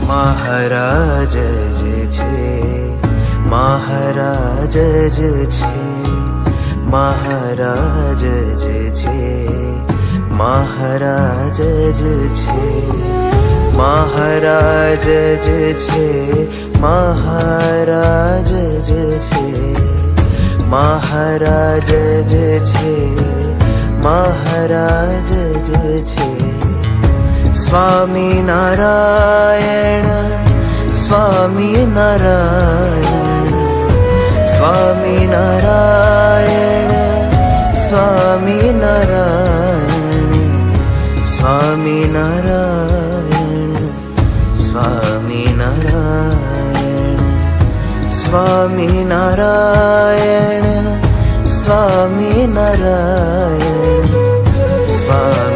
મહારાજ જ છે, મહારાજ જ છે, મહારાજ જ છે, મહારાજ જ છે, મહારાજ જ છે, મહારાજ જ છે, મહારાજ જ છે, મહારાજ જ છે. સ્વામી નારાયણ, સ્વામી નારાયણ, સ્વામી નારાયણ, સ્વામી નારાયણ, સ્વામી નારાયણ, સ્વામી નારાયણ, સ્વામી નારાયણ, સ્વામી નારાયણ, સ્વામી